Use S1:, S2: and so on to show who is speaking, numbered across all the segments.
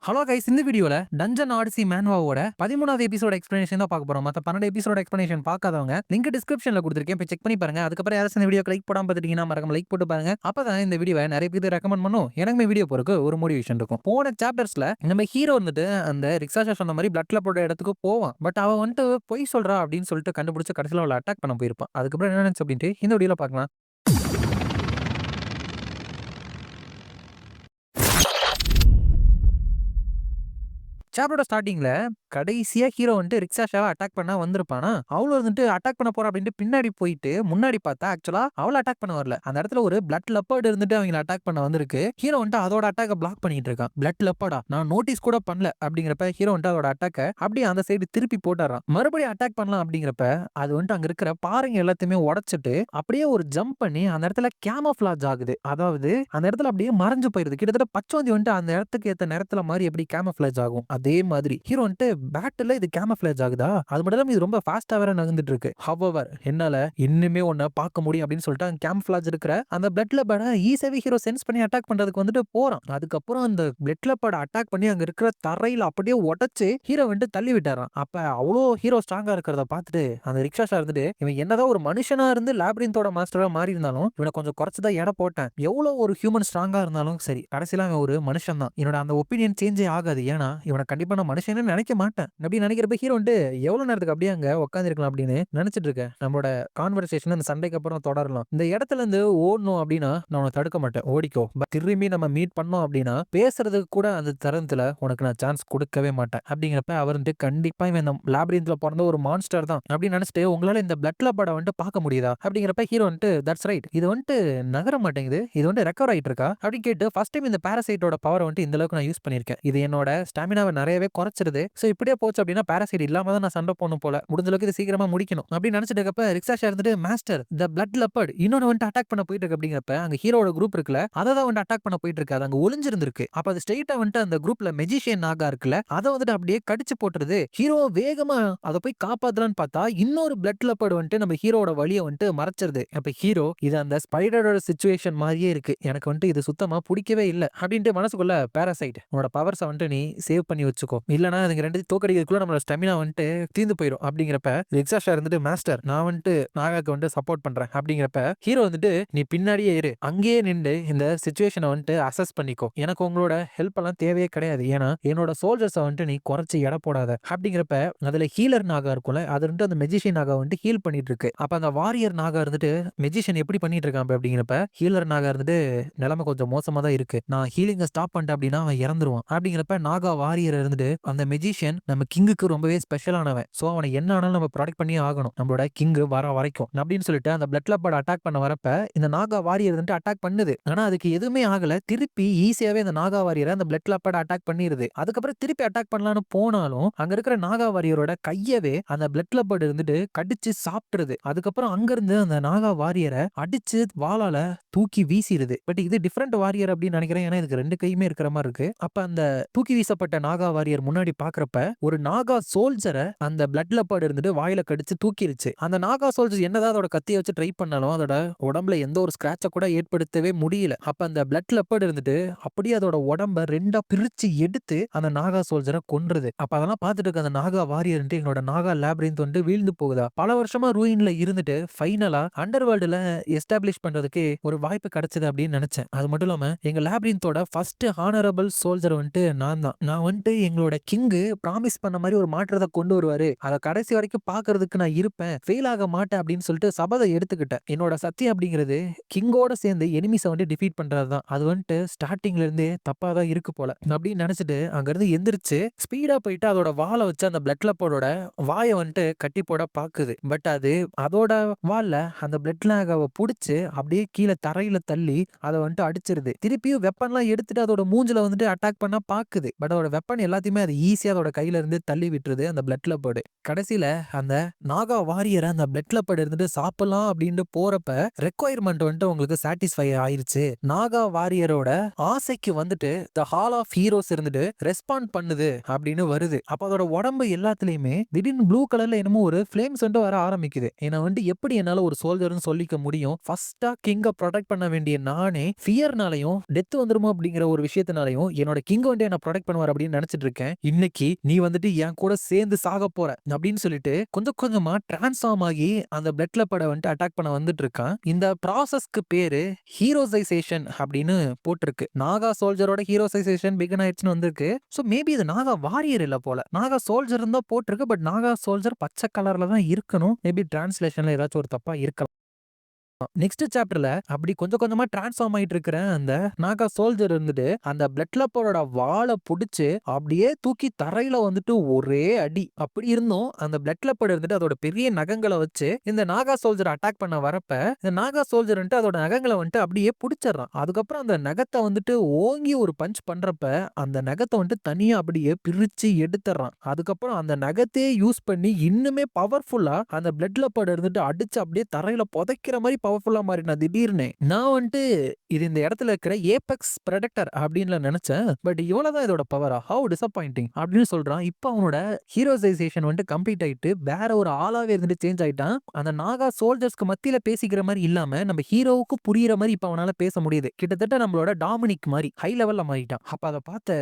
S1: Hello guys, இந்த வீடியோல dungeon odyssey மேன்வாவோட 13வது episode explanation தான் பார்க்க போறோம். மத்த 12 எபிசோட் எக்ஸ்பிளனேஷன் பார்க்காதவங்க லிங்க் டிஸ்கிரிப்ஷன்ல கொடுத்திருக்கேன், போய் செக் பண்ணி பாருங்க. அதுக்கப்புறம் யாராச்சும் இந்த வீடியோக்கு லைக் போடாம பார்த்துட்டீங்கன்னா மறக்காம லைக் போட்டு பாருங்க. அப்பதான் இந்த வீடியோவை நிறைய பேருக்கு ரெக்கமெண்ட் பண்ணும், எனக்குமே வீடியோ போறதுக்கு ஒரு மோட்டிவேஷன் இருக்கும். போன சாப்டர்ஸ்ல நம்ம ஹீரோ வந்துட்டு அந்த ரிக்ஷாஷா சொன்ன மாதிரி பிளட் கிளப்போட இடத்துக்கு போவான். பட் அவ வந்துட்டு பொய் சொல்றா அப்படின்னு சொல்லிட்டு கண்டுபிடிச்சு கடைசியில் அவளை அட்டாக் பண்ண போயிருப்பான். அதுக்கப்புறம் என்ன நினைச்சு அப்படின்ட்டு இந்த வீடியோல பார்க்கலாம். சாப்டரோட ஸ்டார்டிங்ல கடைசியா ஹீரோ வந்துட்டு ரிக்ஷாஷாவை அட்டாக் பண்ண வந்திருப்பானா, அவளு வந்துட்டு அட்டாக் பண்ண போறா அப்படின்ட்டு பின்னாடி போயிட்டு முன்னாடி பார்த்தா ஆக்சுவலா அவள அட்டாக் பண்ண வரல. அந்த இடத்துல ஒரு பிளட் லெப்பர்ட் இருந்துட்டு அவங்கள அட்டாக் பண்ண வந்திருக்கு. ஹீரோ வந்துட்டு அதோட அட்டாக்க பிளாக் பண்ணிட்டு இருக்கான். பிளட் லெப்பர்டா, நான் நோட்டீஸ் கூட பண்ணல அப்படிங்கிறப்ப ஹீரோ வந்துட்டு அதோட அட்டாக்க அப்படியே அந்த சைடு திருப்பி போட்டுறான். மறுபடியும் அட்டாக் பண்ணலாம் அப்படிங்கிறப்ப அது வந்துட்டு அங்க இருக்கிற பாறைங்க எல்லாத்தையுமே உடைச்சிட்டு அப்படியே ஒரு ஜம்ப் பண்ணி அந்த இடத்துல கேமோஃபிளாஜ் ஆகுது. அதாவது அந்த இடத்துல அப்படியே மறைஞ்சு போயிருது. கிட்டத்தட்ட பச்சோந்தி வந்துட்டு அந்த இடத்துக்கு ஏத்த நேரத்துல மாதிரி எப்படி கேமோஃபிளாஜ் ஆகும் அதே மாதிரி ஹீரோ வந்துட்டு பேட்டில் இது கேமோஃபிளாஜ் ஆகுதா. அது மட்டும் இல்லாம இது ரொம்ப ஃபாஸ்டா வேற நகர்ந்துட்டு இருக்கு. ஹவவர் என்னால இன்னுமே உன்னை பார்க்க முடியும் அப்படின்னு சொல்லிட்டு அந்த கேமோஃபிளாஜ் இருக்கிற அந்த பிளட் லெப்பர்டை ஈஸியாவே ஹீரோ சென்ஸ் பண்ணி அட்டாக் பண்றதுக்கு வந்துட்டு போறான். அதுக்கப்புறம் அந்த பிளட் லெப்பர்டை அட்டாக் பண்ணி அங்க இருக்கிற தரையில அப்படியே உடைச்சு ஹீரோ வந்துட்டு தள்ளி விட்டாரான். அப்ப அவ்வளோ ஹீரோ ஸ்ட்ராங்கா இருக்கிறத பார்த்துட்டு அந்த ரிக்ஷாஷா இருந்துட்டு, இவன் என்னதான் ஒரு மனுஷனா இருந்து லாப்ரின்த்தோட மாஸ்டரா மாறி இருந்தாலும் இவனை கொஞ்சம் குறைச்சுதான் எடை போட்டேன். எவ்வளவு ஒரு ஹியூமன் ஸ்ட்ராங்கா இருந்தாலும் சரி, கடைசியில அவன் ஒரு மனுஷன் தான். என்னோட அந்த ஒப்பீனியன் சேஞ்சே ஆகாது. ஏன்னா இவனை கண்டிப்பா நான் மனுஷன்னு நினைக்க மாட்டேன். அப்படி நினைக்கிறப்ப ஹீரோ வந்துட்டு எவ்வளவு நேரத்துக்கு அப்படியே அங்க உட்காந்துருக்கலாம் அப்படின்னு நினைச்சிட்டு இருக்கேன். நம்மளோட கான்வர்சேஷன் அந்த சண்டைக்கு அப்புறம் தொடரலாம். இந்த இடத்துல இருந்து ஓடணும் அப்படின்னா நான் உனக்கு தடுக்க மாட்டேன், ஓடிக்கோ. பட் திரும்பி நம்ம மீட் பண்ணோம் அப்படின்னா பேசுறதுக்கு கூட அந்த தருணத்துல உனக்கு நான் சான்ஸ் கொடுக்கவே மாட்டேன் அப்படிங்கிறப்ப அவர் வந்துட்டு கண்டிப்பா இவன் இந்த லாப்ரின்த்ல பிறந்த ஒரு மான்ஸ்டர் தான் அப்படின்னு நினைச்சிட்டு, உங்களால இந்த பிளட் கிளப்போட வந்துட்டு பார்க்க முடியுதா அப்படிங்கிறப்ப ஹீரோ வந்துட்டு தட்ஸ் ரைட், இது வந்துட்டு நகர மாட்டேங்குது, இது வந்துட்டு ரெக்கவர் ஆயிட்டு இருக்கா அப்படின்னு கேட்டு ஃபர்ஸ்ட் டைம் இந்த பாராசைட்டோட பவர் வந்துட்டு இந்த அளவுக்கு நான் யூஸ் பண்ணிருக்கேன். இது என்னோட ஸ்டாமினாவை நிறையவே குறைச்சிருது. சோ இப்படியே போச்சு அப்படின்னா பாராசைட் இல்லாம தான் நான் சண்டை போடணும் போல, முடிஞ்ச அளவுக்கு இது சீக்கிரமா முடிக்கணும் அப்படின்னு நினைச்சிட்டு இருக்கப்ப ரிக்ஷாஷா இருந்துட்டு மாஸ்டர் த பிளட் லெப்பர்ட் இன்னொன்னு வந்துட்டு அட்டாக் பண்ண போயிட்டு இருக்கு அப்படிங்கிறப்ப அங்க ஹீரோட குரூப் இருக்குல்ல அதை தான் வந்துட்டு அட்டாக் பண்ண போயிட்டு இருக்கு. அது அங்க ஒளிஞ்சிருந்திருக்கு. அப்ப அது ஸ்ட்ரெயிட்டா வந்துட்டு அந்த குரூப்ல மெஜிஷியன் நாகா இருக்குல்ல அதை வந்துட்டு அப்படியே கடிச்சு போட்டுருது. ஹீரோ வேகமா அதை போய் காப்பாத்தலான்னு பார்த்தா இன்னொரு பிளட் லெப்பர்ட் வந்துட்டு நம்ம ஹீரோட வழியை வந்துட்டு மறைச்சிருது. அப்ப ஹீரோ இது அந்த ஸ்பைடரோட சிச்சுவேஷன் மாதிரியே இருக்கு, எனக்கு வந்துட்டு இது சுத்தமா பிடிக்கவே இல்லை அப்படின்ட்டு மனசுக்குள்ள பாராசைட் உன்னோட பவர்ஸை வந்துட்டு நீ சேவ் பண்ணி வச்சுக்கோ, இல்லனா அதுங்க ரெண்டு தோக்கடிக்கிறதுக்குள்ள நம்மளோட ஸ்டெமினா வந்துட்டு தீர்ந்து போயிடும் அப்படிங்கிறப்ப ரிக்ஷாஷா இருந்துட்டு மாஸ்டர் நான் வந்துட்டு நாகாக்கு வந்துட்டு சப்போர்ட் பண்றேன் அப்படிங்கிறப்ப ஹீரோ வந்துட்டு நீ பின்னாடியே இரு, அங்கேயே நின்று இந்த சிச்சுவேஷனை வந்துட்டு அசஸ் பண்ணிக்கோ, எனக்கு உங்களோட ஹெல்ப் எல்லாம் தேவையே கிடையாது, ஏன்னா என்னோட சோல்ஜர்ஸை வந்துட்டு நீ குறைச்சி எடை போடாத அப்படிங்கிறப்ப அதுல ஹீலர் நாகா இருக்கும்ல அது வந்துட்டு அந்த மெஜிஷியன் நாகா வந்துட்டு ஹீல் பண்ணிட்டு இருக்கு. அப்ப அந்த வாரியர் நாகா இருந்துட்டு மெஜிஷியன் எப்படி பண்ணிட்டு இருக்கான் அப்படிங்கிறப்ப ஹீலர் நாகா இருந்துட்டு நிலைமை கொஞ்சம் மோசமா தான் இருக்கு, நான் ஹீலிங்கை ஸ்டாப் பண்ணிட்டேன் அப்படின்னா அவன் இறந்துருவான் அப்படிங்கிறப்ப நாகா வாரியர் இருந்துட்டு அந்த மெஜிஷியன் நம்ம கிங்குக்கு ரொம்பவே ஸ்பெஷலானவன், சோ அவனை என்ன ஆனாலும் நம்ம ப்ரொடெக்ட் பண்ணியே ஆகணும் நம்மளோட கிங் வர வரைக்கும் அப்படின்னு சொல்லிட்டு அந்த பிளட் லெப்பர்ட் அட்டாக் பண்ண வரப்ப இந்த நாகா வாரியர் வந்துட்டு அட்டாக் பண்ணுது. ஆனா அதுக்கு எதுவுமே ஆகல, திருப்பி ஈஸியாவே அந்த நாகா வாரியரை அந்த பிளட் லெப்பர்ட் அட்டாக் பண்ணிருது. அதுக்கப்புறம் திருப்பி அட்டாக் பண்ணலான்னு போனாலும் அங்க இருக்கிற நாகா வாரியரோட கையவே அந்த பிளட் லெப்பர்ட் இருந்துட்டு கடிச்சு சாப்பிட்டுருது. அதுக்கப்புறம் அங்க இருந்து அந்த நாகா வாரியரை அடிச்சு வாளால தூக்கி வீசிடுது. பட் இது டிஃப்ரெண்ட் வாரியர் அப்படின்னு நினைக்கிறேன், ஏன்னா இதுக்கு ரெண்டு கையுமே இருக்கிற மாதிரி இருக்கு. அப்ப அந்த தூக்கி வீசப்பட்ட நாகா வாரியர் முன்னாடி பாக்குறப்ப ஒரு நாகா சோல்ஜரை அந்த பிளட் லெப்பர்ட் இருந்துட்டு வாயில கடிச்சு தூக்கிருச்சு. அந்த நாகா சோல்ஜர் என்னதான் அதோட கத்தியை வச்சு ட்ரை பண்ணாலும் அதோட உடம்புல எந்த ஒரு ஸ்கிராட்ச கூட ஏற்படுத்தவே முடியல. அப்ப அந்த பிளட் லெப்பர்ட் இருந்துட்டு அப்படியே அதோட உடம்ப ரெண்டா பிரிச்சு எடுத்து அந்த நாகா சோல்ஜரை கொன்றுது. அப்ப அதெல்லாம் பார்த்துட்டு இருக்க அந்த நாகா வாரியர் என்னோட நாகா லேப்ரின்த் வந்து வீழ்ந்து போகுதா, பல வருஷமா ரூயின்ல இருந்துட்டு ஃபைனலா அண்டர் வேர்ல்டுல எஸ்டாப்ளிஷ் பண்றதுக்கு ஒரு வாய்ப்பு கிடைச்சது அப்படின்னு நினைச்சேன். அது மட்டும் இல்லாம எங்க லேப்ரின்த்தோட ஃபர்ஸ்ட் ஹானரபிள் சோல்ஜர் வந்துட்டு நான் வந்துட்டு எங்களோட கிங்கு ப்ராமிஸ் பண்ண மாதிரி ஒரு மாற்றத்தை கொண்டு வருவாரு, அதை கடைசி வரைக்கும் பாக்குறதுக்கு நான் இருப்பேன், ஃபெயில் ஆக மாட்டேன் அப்படின்னு சொல்லிட்டு சபதை எடுத்துக்கிட்டேன். என்னோட சத்தியம் அப்படிங்கிறது கிங்கோட சேர்ந்து எனிமிஸை வந்து டிஃபீட் பண்றதுதான், அது வந்துட்டு ஸ்டார்டிங்ல இருந்தே தப்பா தான் இருக்கு போல அப்படின்னு நினைச்சிட்டு அங்க இருந்து எந்திரிச்சு ஸ்பீடா போயிட்டு அதோட வாழை வச்சு அந்த பிளட் லெப்பர்டோட வாயை வந்துட்டு கட்டி போட பாக்குது. பட் அது அதோட வால்ல அந்த பிளட் லேகாவை புடிச்சு அப்படியே கீழே தரையில தள்ளி அதை வந்துட்டு அடிச்சிருது. திருப்பியும் வெப்பன்லாம் எடுத்துட்டு அதோட மூஞ்சில வந்துட்டு அட்டாக் பண்ண பாக்குது. பட் அதோட வெப்பன் எல்லாத்தையுமே அது ஈஸியா அதோட கையில இருந்து தள்ளி விட்டுருது அந்த பிளட் லெப்பர்டு. கடைசியில அந்த நாகா வாரியரை அந்த பிளட் லெப்பர்டு இருந்துட்டு சாப்பிடலாம் அப்படின்னு போறப்ப ரெக்வயர்மெண்ட் வந்துட்டு உங்களுக்கு சாட்டிஸ்ஃபை ஆயிருச்சு. நாகா வாரியரோட ஆசைக்கு வந்துட்டு த ஹால் ஆஃப் ஹீரோஸ் இருந்துட்டு ரெஸ்பாண்ட் பண்ணுது அப்படின்னு வருது. அப்ப அதோட உடம்பு எல்லாத்துலயுமே திடீர்னு ப்ளூ கலர்ல என்னமோ ஒரு ஃபிளேம்ஸ் வந்துட்டு வர ஆரம்பிக்குது. ஏன்னா வந்துட்டு எப்படி என்னால ஒரு சோல்ஜர்னு சொல்லிக்க முடியும்? ஃபர்ஸ்டா கிங்க ப்ரொடெக்ட் பண்ண வேண்டிய நானே ஃபியர்னாலையும் டெத் வந்துருமோ அப்படிங்கிற ஒரு விஷயத்தினாலையும் என்னோட கிங்க வந்து என்ன ப்ரொடெக்ட் பண்ணுவார் அப்படின்னு நினைச்சிட்டு இருக்கேன். இன்னைக்கு நீ வந்துட்டு என் கூட சேர்ந்து சாக போற அப்படின்னு சொல்லிட்டு கொஞ்சம் கொஞ்சமா டிரான்ஸ்ஃபார்ம் ஆகி அந்த பிளட் லெப்பர்டை வந்துட்டு அட்டாக் பண்ண வந்துட்டு இருக்கான். இந்த ப்ராசஸ்க்கு பேரு ஹீரோசைசேஷன் அப்படின்னு போட்டிருக்கு. நாகா சோல்ஜரோட ஹீரோசைசேஷன் பிகன் ஆயிடுச்சுன்னு வந்திருக்கு. சோ மேபி இது நாகா வாரியர் இல்ல போல, நாகா சோல்ஜர் தான் போட்டிருக்கு. பட் நாகா சோல்ஜர் பச்சை கலர்ல தான் இருக்கணும். மேபி டிரான்ஸ்லேஷன்ல ஏதாச்சும் ஒரு தப்பா இருக்கலாம். நெக்ஸ்ட் சாப்டர்ல அப்படி கொஞ்சம் கொஞ்சமா டிரான்ஸ்ஃபார்ம் ஆயிட்டு இருக்கிற அந்த நாகா சோல்ஜர் இருந்துட்டு அந்த பிளட் லெப்பரோட வாளை புடிச்சு அப்படியே தூக்கி தரையில வந்துட்டு ஒரே அடி. அப்படி இருந்தும் அந்த பிளட் லெப்பர்ட் இருந்துட்டு அதோட பெரிய நகங்களை வச்சு இந்த நாகா சோல்ஜர் அட்டாக் பண்ண வரப்ப இந்த நாகா சோல்ஜர் வந்துட்டு அதோட நகங்களை வந்துட்டு அப்படியே புடிச்சிடறான். அதுக்கப்புறம் அந்த நகத்தை வந்துட்டு ஓங்கி ஒரு பஞ்ச் பண்றப்ப அந்த நகத்தை வந்துட்டு தனியா அப்படியே பிரிச்சு எடுத்துறான். அதுக்கப்புறம் அந்த நகத்தையே யூஸ் பண்ணி இன்னுமே பவர்ஃபுல்லா அந்த பிளட் லெப்பர்ட் இருந்துட்டு அடிச்சு அப்படியே தரையில புதைக்கிற மாதிரி பவர்ஃபுல்லா மாறினா திடீர்னு. நான் வந்துட்டு இது இந்த இடத்துல இருக்கிற ஏபெக்ஸ் பிரெடக்டர் அப்படின்னு நினைச்சேன். பட் இவ்வளவுதான் இதோட பவரா? ஹவு டிசப்பாயிண்டிங் அப்படின்னு சொல்றான். இப்போ அவனோட ஹீரோசைசேஷன் வந்துட்டு கம்ப்ளீட் ஆயிட்டு வேற ஒரு ஆளாவே இருந்துட்டு சேஞ்ச் ஆயிட்டான். அந்த நாகா சோல்ஜர்ஸ்க்கு மத்தியில பேசிக்கிற மாதிரி இல்லாம நம்ம ஹீரோவுக்கு புரியுற மாதிரி இப்ப அவனால பேச முடியுது. கிட்டத்தட்ட நம்மளோட டாமினிக் மாதிரி ஹை லெவல்ல மாறிட்டான். அப்ப அதை பார்த்த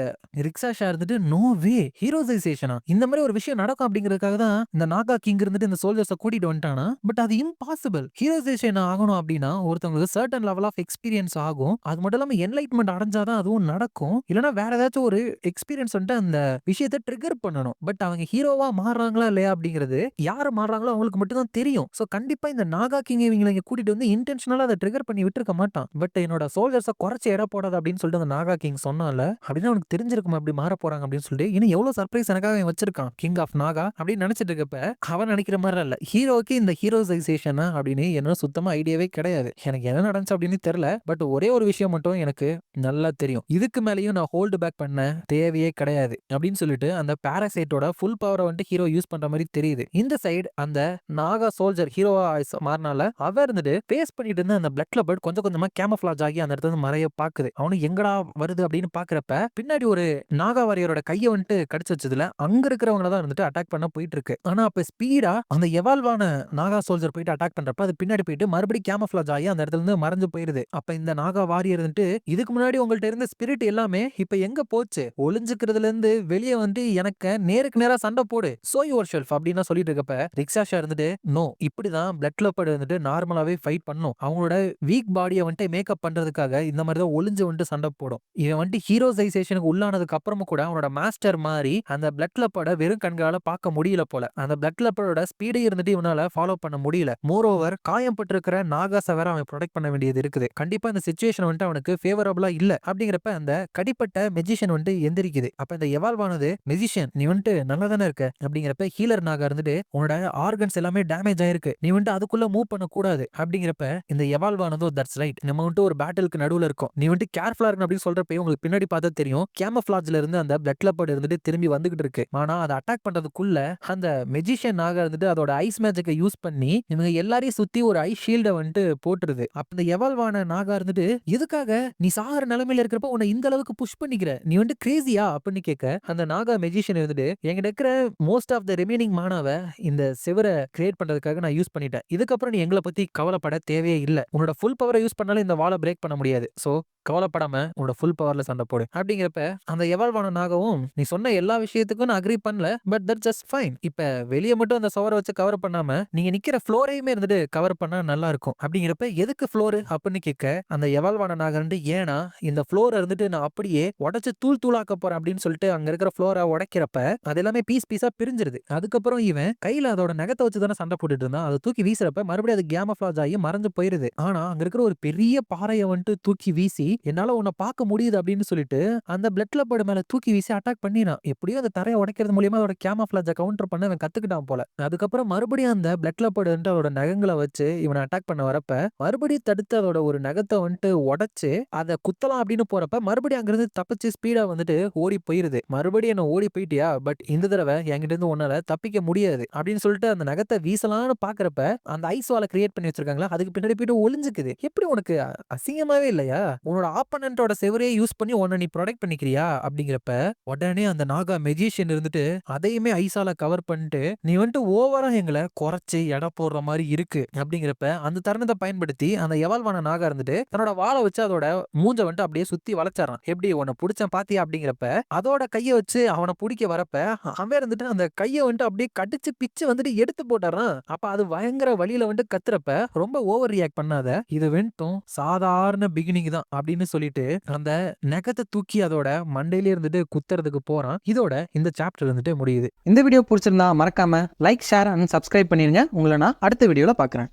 S1: ரிக்ஷாஷா இருந்துட்டு நோ வே, ஹீரோசைசேஷனா இந்த மாதிரி ஒரு விஷயம் நடக்கும் அப்படிங்கிறதுக்காக தான் இந்த நாகா கிங் இருந்துட்டு இந்த சோல்ஜர்ஸை கூட்டிட்டு வந்துட்டானா? பட் அது இம்பாசிபிள். ஹீரோசைசேஷன் ஆகணும் அப்படின்னா ஒருத்தவங்களுக்கு சர்டன் லெவல் ஆஃப் எக்ஸ்பீரியன்ஸ் ஆகும். அது மட்டும் இல்லாம என்லைட்மெண்ட் அடைஞ்சாதான் அதுவும் நடக்கும். இல்லைன்னா வேற ஏதாச்சும் ஒரு எக்ஸ்பீரியன்ஸ் வந்துட்டு அந்த விஷயத்தை ட்ரிகர் பண்ணணும். பட் அவங்க ஹீரோவா மாறுறாங்களா இல்லையா அப்படிங்கிறது யாரு மாறுறாங்களோ அவங்களுக்கு மட்டும் தான் தெரியும். சோ கண்டிப்பா இந்த நாகா கிங் இவங்களை கூட்டிட்டு வந்து இன்டென்ஷனலா அதை ட்ரிகர் பண்ணி விட்டுருக்க மாட்டான். பட் என்னோட சோல்ஜர்ஸை குறைச்சு எடை போடாது அப்படின்னு சொல்லிட்டு அந்த நாகா கிங் சொன்னால அப்படின்னு அவனுக்கு தெரிஞ்சிருக்கும் அப்படி மாற போறாங்க அப்படின்னு சொல்லிட்டு. இன்னும் எவ்வளவு சர்ப்ரைஸ் எனக்காக அவன் வச்சிருக்கான் கிங் ஆஃப் நாகா அப்படின்னு நினைச்சிட்டு இருக்கப்ப அவன் நினைக்கிற மாதிரி இல்ல, ஹீரோக்கு இந்த ஹீரோசைசேஷன் அப்படின்னு என்ன சுத்தமா ஐடியாவே கிடையாது. எனக்கு என்ன நடந்துச்சு அப்படின்னு தெரியல. பட் ஒரே ஒரு விஷயம் மட்டும் எனக்கு நல்லா தெரியும், இதுக்கு மேலேயும் நான் ஹோல்டு பேக் பண்ண தேவையே கிடையாது அப்படின்னு சொல்லிட்டு அந்த பாராசைட்டோட ஃபுல் பவரை வந்துட்டு ஹீரோ யூஸ் பண்ற மாதிரி தெரியுது. இந்த சைடு அந்த நாகா சோல்ஜர் ஹீரோவா மாறினால அவர் இருந்துட்டு ஃபேஸ் பண்ணிட்டு இருந்த அந்த பிளட் லெப்பர்ட் கொஞ்சம் கொஞ்சமா கேமஃபிளாஜ் ஆகி அந்த இடத்துல மறைய பாக்குது. அவனு எங்கடா வருது அப்படின்னு பாக்குறப்ப பின்னாடி ஒரு நாகா வாரியரோட கையை வந்துட்டு கடிச்சு வச்சதுல அங்க இருக்கிறவங்க தான் இருந்துட்டு அட்டாக் பண்ண போயிட்டு இருக்கு. ஆனா அப்ப ஸ்பீடா அந்த எவால்வான நாகா சோல்ஜர் போயிட்டு அட்டாக் பண்றப்ப அது பின்னாடி போயிட்டு மறுபடியும் கேமஃபிளாஜ் ஆகி அந்த இடத்துல இருந்து மறைஞ்சு போயிருது. அப்ப இந்த நாகா வாரியர் வந்துட்டு இதுக்கு முன்னாடி உங்கள்ட்ட இருந்த ஸ்பிரிட் எல்லாமே இப்ப எங்க போச்சு? ஒளிஞ்சுக்கிறதுல இருந்து வெளியே வந்து எனக்கு நேருக்கு நேரா சண்டை போடு, சோ யுவர் ஷெல்ஃப் அப்படின்னு சொல்லிட்டு இருக்கப்ப ரிக்ஷாஷா இருந்துட்டு நோ, இப்படிதான் பிளட் லெப்பர்ட் வந்துட்டு நார்மலாவே ஃபைட் பண்ணும். அவங்களோட வீக் பாடியை வந்துட்டு மேக்கப் பண்றதுக்காக இந்த மாதிரி தான் ஒளிஞ்சு வந்துட்டு சண்டை போடும். இவன் வந்துட்டு ஹீரோசைசேஷனுக்கு உள்ளானதுக்கு அப்புறமும் கூட அவனோட மாஸ்டர் மாதிரி அந்த பிளட் லெப்பர்ட வெறும் கண்களால பார்க்க முடியல போல. அந்த பிளட் லெப்பர்டோட ஸ்பீடை இருந்துட்டு இவனால ஃபாலோ பண்ண முடியல. மோர் ஓவர் காயம் பட்டிருக்கிற நாகாஸை வேற அவன் ப்ரொடெக்ட் பண்ண வேண்டியது இருக்குது. கண்டிப்பா இந்த சிச்சுவேஷன் வந்துட்டு அவனுக்கு ஃபேவரபிளா இல்ல. அப்படிங்கிறப்ப அந்த கடிப்பட்ட மெஜிஷியன் வந்துட்டு எந்திரிக்குது. அப்ப இந்த எவால்வ் ஆனது மெஜிஷியன் நீ வந்துட்டு நல்லா தானே இருக்க அப்படிங்கிறப்ப ஹீலர் நாகா இருந்துட்டு உன்னோட ஆர்கன்ஸ் எல்லாமே டேமேஜ் ஆயிருக்கு, நீ வந்துட்டு அதுக்குள்ள மூவ் பண்ண கூடாது அப்படிங்கிறப்ப இந்த எவால்வ் ஆனதோ தட்ஸ் ரைட், நம்ம வந்துட்டு ஒரு பேட்டிலுக்கு நடுவுல இருக்கோம், நீ வந்துட்டு கேர்ஃபுல்லா இருக்கணும் அப்படின்னு சொல்றப்ப உங்களுக்கு பின்னாடி பார்த்தா தெரியும் கேமஃபிளாஜ்ல இருந்து அந்த பிளட் லெப்பர்ட் இருந்துட்டு திரும்பி வந்துகிட்டு இருக்கு. ஆனா அதை அட்டாக் பண்றதுக்குள்ள அந்த மெஜிஷியன் நாகா இருந்துட்டு அதோட ஐஸ் மேஜிக்கை யூஸ் பண்ணி இவங்க எல்லாரையும் சுத்தி ஒரு ஐஸ் ஷீல்டை வந்துட்டு போட்டுருது. அப்ப இந்த எவால்வான நாகா இருந்துட்டு எதுக்காக நீ சாகர நிலைமையில இருக்கிறப்ப உன்னை இந்த அளவுக்கு புஷ் பண்ணிக்கிற, நீ வந்துட்டு கிரேசியா அப்படின்னு கேட்க அந்த நாகா மெஜிஷியன் இருந்துட்டு என்கிட்ட இருக்கிற மோஸ்ட் ஆஃப் த ரிமைனிங் மானாவை இந்த சிவரை கிரியேட் பண்றதுக்காக நான் யூஸ் பண்ணிட்டேன், இதுக்கப்புறம் நீ எங்களை பத்தி கவலைப்பட தேவையே இல்லை, உன்னோட ஃபுல் பவரை யூஸ் பண்ணாலும் இந்த வாலை பிரேக் பண்ண முடியாது, சோ கவலைப்படாம உன்னோட ஃபுல் பவர்ல சண்டை போடு அப்படிங்கிறப்ப அந்த எவால்வான நாகவும் நீ சொன்ன எல்லா விஷயத்துக்கும் நான் அக்ரி பண்ணல, பட் தட் ஜஸ்ட் ஃபைன், இப்ப வெளியே மட்டும் அந்த சவரை வச்சு கவர் பண்ணாம நீங்க நிக்கிற ஃப்ளோரையுமே இருந்துட்டு கவர் பண்ணா நல்லா இருக்கும் அப்படிங்கிறப்ப எதுக்கு ஃப்ளோர் அப்படின்னு கேட்க அந்த எவால்வான நாகண்டு ஏன்னா இந்த ஃப்ளோர் இருந்துட்டு நான் அப்படியே உடைச்சு தூள் தூளாக்க போறேன் அப்படின்னு சொல்லிட்டு அங்க இருக்கிற ஃப்ளோரை உடைக்கிறப்ப அது எல்லாமே பீஸ் பீஸா பிரிஞ்சிருது. அதுக்கப்புறம் இவன் கையில அதோட நகத்தை வச்சு தானே சண்டை போட்டுட்டு இருந்தான், அதை தூக்கி வீசுறப்ப மறுபடியும் அது கேமஃபிளாஜ் ஆகி மறைஞ்சு போயிருது. ஆனா அங்க இருக்கிற ஒரு பெரிய பாறையை வந்துட்டு தூக்கி வீசி என்னால உன்னை பார்க்க முடியுது அப்படின்னு சொல்லிட்டு அந்த பிளட் லெப்பர்ட் மேல தூக்கி வீசி அட்டாக் பண்ணினான். எப்படியும் அந்த தரையை உடைக்கிறது மூலியமா அதோட கேமோஃப்ளாஜை கவுண்டர் பண்ண அவன் கத்துக்கிட்டான் போல. அதுக்கப்புறம் மறுபடியும் அந்த பிளட் லெப்பர்ட் வந்துட்டு அதோட நகங்களை வச்சு இவனை அட்டாக் பண்ண வரப்ப மறுபடியும் தடுத்து அதோட ஒரு நகத்தை வந்துட்டு உடைச்சு அதை குத்தலாம் அப்படின்னு போறப்ப மறுபடியும் அங்கிருந்து தப்பிச்சு ஸ்பீடா வந்துட்டு ஓடி போயிருது. மறுபடியும் என்ன ஓடி போயிட்டியா, பட் இந்த தடவை என்கிட்ட இருந்து உன்னால தப்பிக்க முடியாது அப்படின்னு சொல்லிட்டு அந்த நகத்தை வீசலான்னு பாக்குறப்ப அந்த ஐஸ் வாலை கிரியேட் பண்ணி வச்சிருக்காங்களா, அதுக்கு பின்னாடி போயிட்டு ஒளிஞ்சுக்குது. எப்படி உனக்கு அசிங்கமாவே இல்லையா? உன்னோட ஆப்பனண்டோட செவரையே யூஸ் பண்ணி உன்னை நீ ப்ரொடெக்ட் பண்ணிக்கிறியா அப்படிங்கிறப்ப உடனே அந்த நாகா மெஜிஷியன் இருந்துட்டு அதையுமே ஐஸால கவர் பண்ணிட்டு நீ வந்துட்டு ஓவரா எங்களை குறைச்சு எடை போடுற மாதிரி இருக்கு அப்படிங்கிறப்ப அந்த தருணத்தை பயன்படுத்தி அந்த எவால்வான நாகா இருந்துட்டு தன்னோட வாழை வச்சு அதோட மூஞ்ச வந்துட்டு அப்படியே சுத்தி வளைச்சாரான். எப்படி உன்னை பிடிச்சேன் பாத்தியா அப்படிங்கிறப்ப அதோட கையை வச்சு அவனை பிடிக்க வரப்ப அவன் இருந்துட்டு அந்த கையை வந்துட்டு அப்படியே கடிச்சு பிச்சு வந்துட்டு எடுத்து போட்டாரான். அப்ப அது பயங்கர வழியில வந்துட்டு கத்துறப்ப ரொம்ப ஓவர் ரியாக்ட் பண்ணாத, இது வென்ட்டும் சாதாரண பிகினிங் தான் அப்படின்னு சொல்லிட்டு அந்த நெகத்தை தூக்கி அதோட மண்டையில இருந்துட்டு குத்துறதுக்கு போறான். இதோட இந்த சாப்டர் வந்துட்டு முடியுது.
S2: இந்த வீடியோ பிடிச்சிருந்தா மறக்காம லைக், ஷேர் அண்ட் சப்ஸ்கிரைப் பண்ணிருங்க. உங்களை நான் அடுத்த வீடியோல பார்க்குறேன்.